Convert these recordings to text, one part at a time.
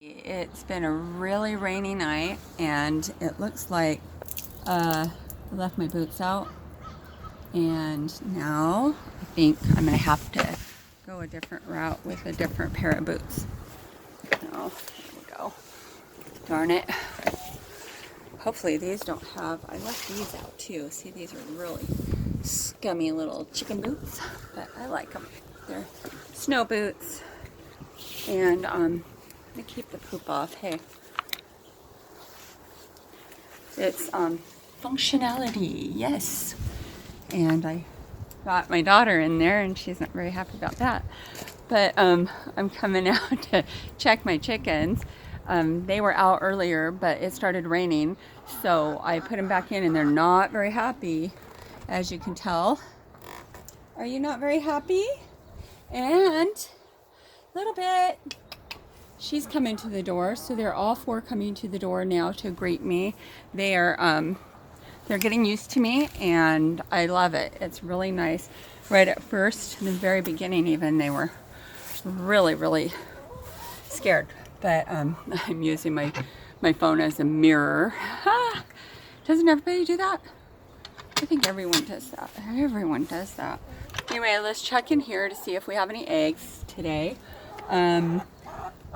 It's been a really rainy night, and it looks like I left my boots out, and now I think I'm gonna have to go a different route with a different pair of boots. Oh, there we go. Darn it. Hopefully these don't have, I left these out too. See, these are really scummy little chicken boots, but I like them. They're snow boots, and to keep the poop off. Hey, it's functionality, yes. And I got my daughter in there, and she's not very happy about that. But I'm coming out to check my chickens. They were out earlier, but it started raining, so I put them back in, and they're not very happy, as you can tell. Are you not very happy? And a little bit. She's coming to the door, so they're all four coming to the door now to greet me. They're getting used to me, and I love it. It's really nice. Right at first, in the very beginning even, they were really scared. But I'm using my phone as a mirror. Doesn't everybody do that? I think everyone does that. Everyone does that. Anyway, let's check in here to see if we have any eggs today.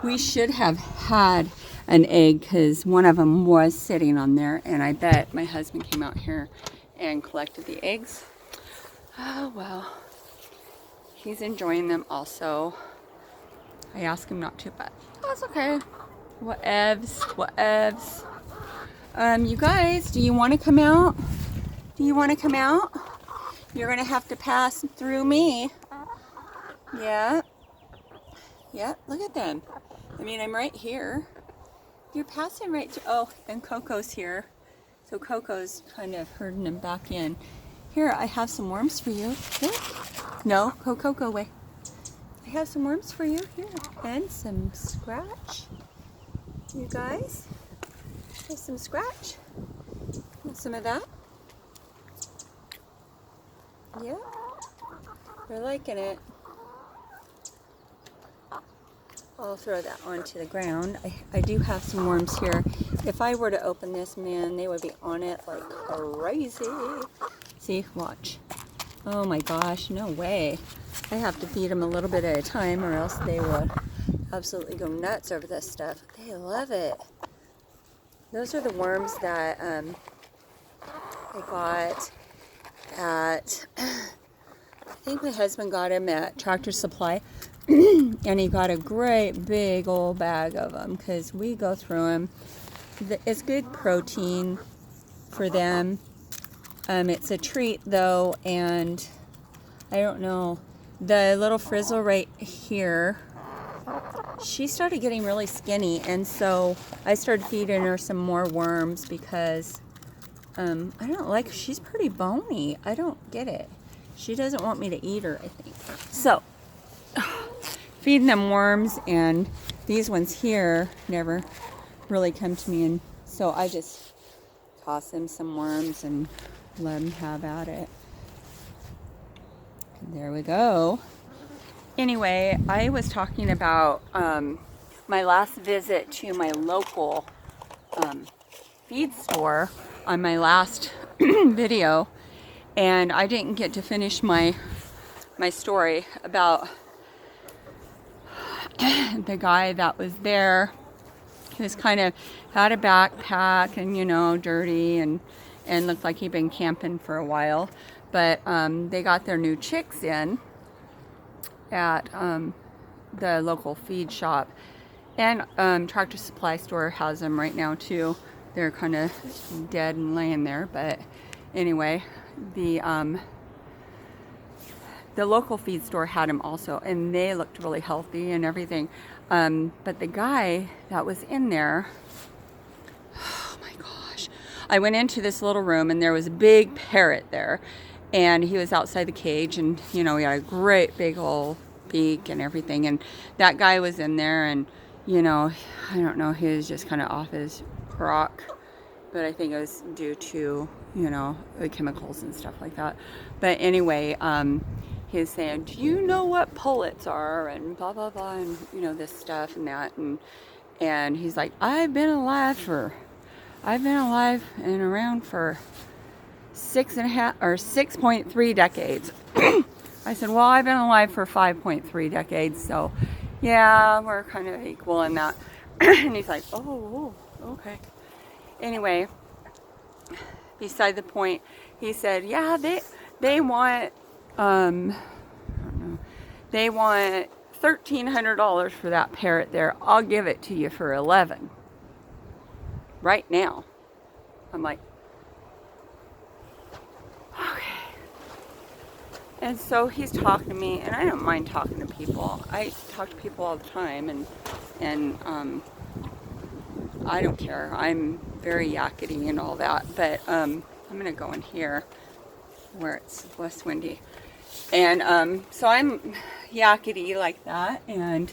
We should have had an egg because one of them was sitting on there, and I bet my husband came out here and collected the eggs. Oh well, he's enjoying them also. I asked him not to, but that's okay. Whatevs. You guys, do you want to come out? Do you want to come out? You're gonna have to pass through me. Yeah. Yeah, look at them. I mean, I'm right here. You're passing right through. Oh, and Coco's here. So Coco's kind of herding them back in. Here, I have some worms for you. Here. No, Coco, go away. I have some worms for you. Here. And some scratch. You guys. Here's some scratch. And some of that. Yeah. They're liking it. I'll throw that onto the ground. I do have some worms here. If I were to open this, man, they would be on it like crazy. See, watch. Oh my gosh, no way. I have to feed them a little bit at a time, or else they would absolutely go nuts over this stuff. They love it. Those are the worms that I got at, I think my husband got them at Tractor Supply. And he got a great big old bag of them because we go through them. It's good protein for them. It's a treat though, and I don't know, the little frizzle right here, she started getting really skinny, and so I started feeding her some more worms because I don't like, she's pretty bony. I don't get it. She doesn't want me to eat her, I think. So feeding them worms, and these ones here never really come to me, and so I just toss them some worms and let them have at it. And there we go. Anyway, I was talking about my last visit to my local feed store on my last video, and I didn't get to finish my story about the guy that was there. He was kind of had a backpack and, you know, dirty and looked like he'd been camping for a while. But they got their new chicks in at the local feed shop, and Tractor Supply store has them right now too. They're kind of dead and laying there, but anyway, the local feed store had them also, and they looked really healthy and everything. But the guy that was in there, oh my gosh. I went into this little room, and there was a big parrot there, and he was outside the cage, and, you know, he had a great big old beak and everything. And that guy was in there, and, you know, I don't know, he was just kind of off his rock, but I think it was due to, you know, the chemicals and stuff like that. But anyway, he was saying, do you know what pullets are, and blah blah blah, and, you know, this stuff and that, and And he's like, I've been alive and around for 6.3 decades. I said, well, I've been alive for 5.3 decades, so yeah, we're kind of equal in that. And he's like, oh, okay. Anyway, beside the point, he said, yeah, they want, I don't know, they want $1,300 for that parrot there. I'll give it to you for 11 right now. I'm like, okay. And so he's talking to me, and I don't mind talking to people. I talk to people all the time, and I don't care. I'm very yakety and all that. But I'm gonna go in here where it's less windy, and so I'm yakety like that, and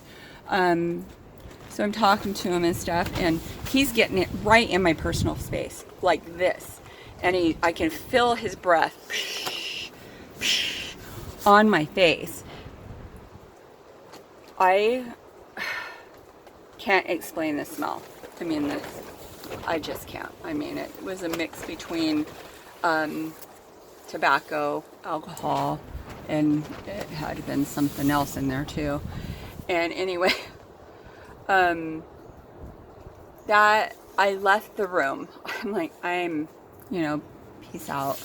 so I'm talking to him and stuff, and he's getting it right in my personal space, like this, and I can feel his breath on my face. I can't explain the smell. I mean, I just can't. I mean, it was a mix between tobacco, alcohol, and it had been something else in there too. And anyway, that I left the room. I'm like, peace out.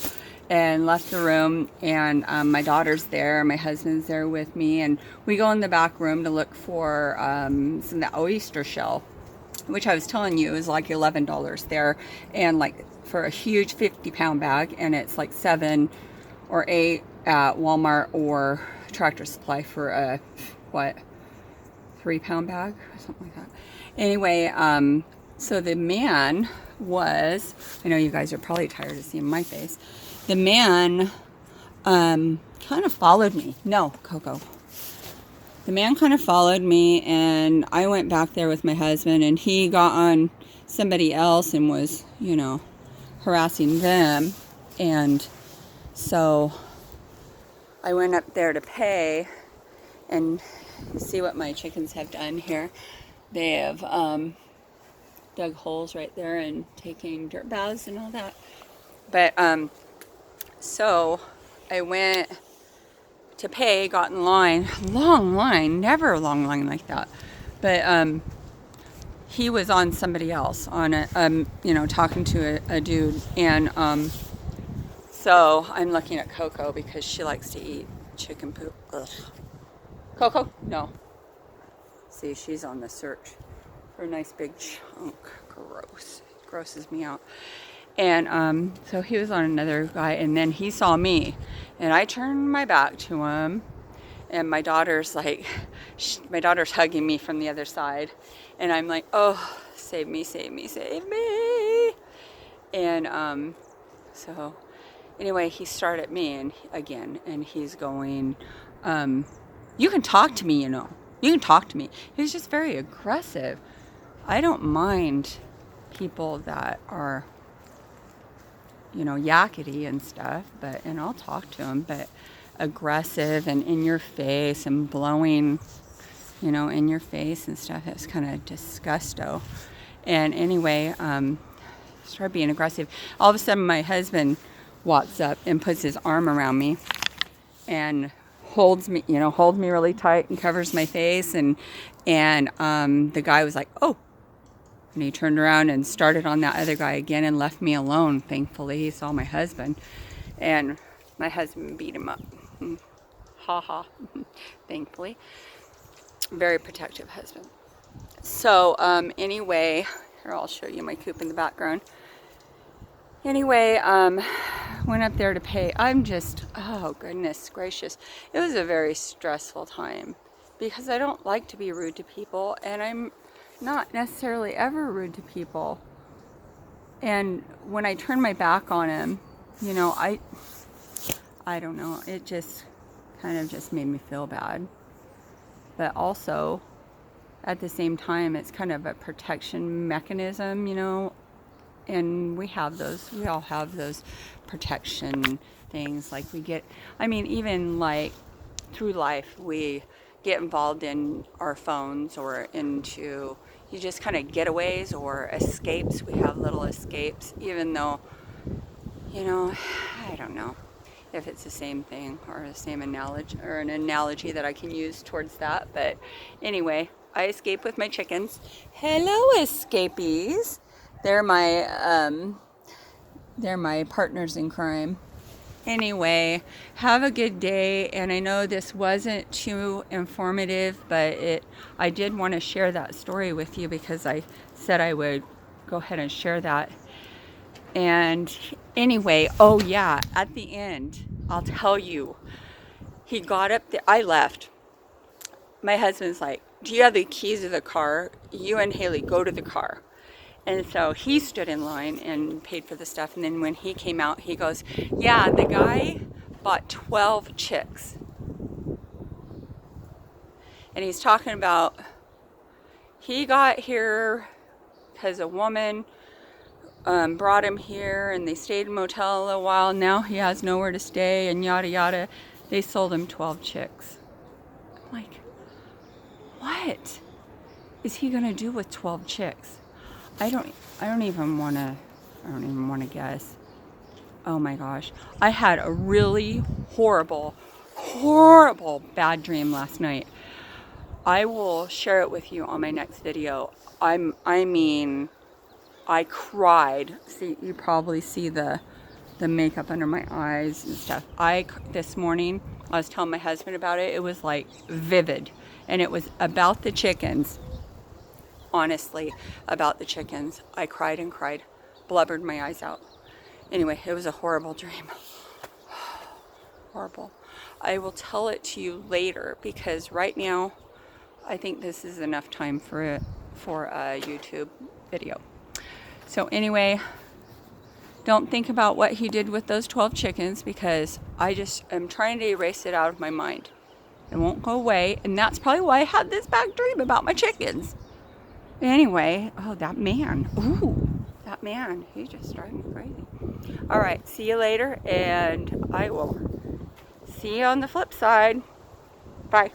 And left the room, and my daughter's there, my husband's there with me, and we go in the back room to look for some of the oyster shell, which I was telling you is like $11 there, and like for a huge 50-pound bag, and it's like 7 or 8 at Walmart or Tractor Supply for a 3-pound bag or something like that. Anyway, so the man was, I know you guys are probably tired of seeing my face. The man kind of followed me. No, Coco. The man kind of followed me, and I went back there with my husband, and he got on somebody else and was, harassing them. And so I went up there to pay, and see what my chickens have done here. They have dug holes right there and taking dirt baths and all that. But so I went to pay, got in line, long line, never a long line like that. But he was on somebody else, on a, talking to a dude. And so I'm looking at Coco because she likes to eat chicken poop. Ugh. Coco? No. See, she's on the search for a nice big chunk. Gross. Grosses me out. And so he was on another guy, and then he saw me, and I turned my back to him, and my daughter's hugging me from the other side, and I'm like, oh, save me, save me, save me. And so anyway, he started me again, and he's going, you can talk to me, you can talk to me. He was just very aggressive. I don't mind people that are yakety and stuff, and I'll talk to them, but aggressive and in your face and blowing, in your face and stuff, it's kind of disgusto. And anyway, started being aggressive. All of a sudden, my husband walks up and puts his arm around me and holds me really tight and covers my face. And the guy was like, oh. And he turned around and started on that other guy again and left me alone. Thankfully, he saw my husband. And my husband beat him up. Ha ha. Thankfully. Very protective husband. So, anyway, here I'll show you my coop in the background. Anyway, went up there to pay. I'm just, oh goodness gracious. It was a very stressful time because I don't like to be rude to people, and I'm not necessarily ever rude to people. And when I turned my back on him, I don't know, it just kind of just made me feel bad. But also, at the same time, it's kind of a protection mechanism, and we all have those protection things. Like even like through life, we get involved in our phones or into, you just kind of getaways or escapes. We have little escapes, even though, you know, I don't know if it's the same thing or the same analogy or an analogy that I can use towards that. But anyway, I escape with my chickens. Hello, escapees. They're my partners in crime. Anyway, have a good day. And I know this wasn't too informative, but I did want to share that story with you because I said I would go ahead and share that. And anyway, oh yeah, at the end, I'll tell you, he got up there. I left. My husband's like, do you have the keys of the car? You and Haley go to the car. And so he stood in line and paid for the stuff. And then when he came out, he goes, yeah, the guy bought 12 chicks. And he's talking about he got here because a woman brought him here and they stayed in a motel a little while. Now he has nowhere to stay and yada yada. They sold him 12 chicks. I'm like, what is he gonna do with 12 chicks? I don't even want to guess. Oh my gosh. I had a really horrible bad dream last night. I will share it with you on my next video. I mean, I cried. See, you probably see the makeup under my eyes and stuff. This morning, I was telling my husband about it. It was like vivid. And it was about the chickens. Honestly, about the chickens. I cried and cried. Blubbered my eyes out. Anyway, it was a horrible dream. Horrible. I will tell it to you later because right now, I think this is enough time for a YouTube video. So anyway, don't think about what he did with those 12 chickens because I just am trying to erase it out of my mind. It won't go away, and that's probably why I had this bad dream about my chickens. Anyway, oh, that man. Ooh, that man. He just drives me crazy. All right, see you later, and I will see you on the flip side. Bye.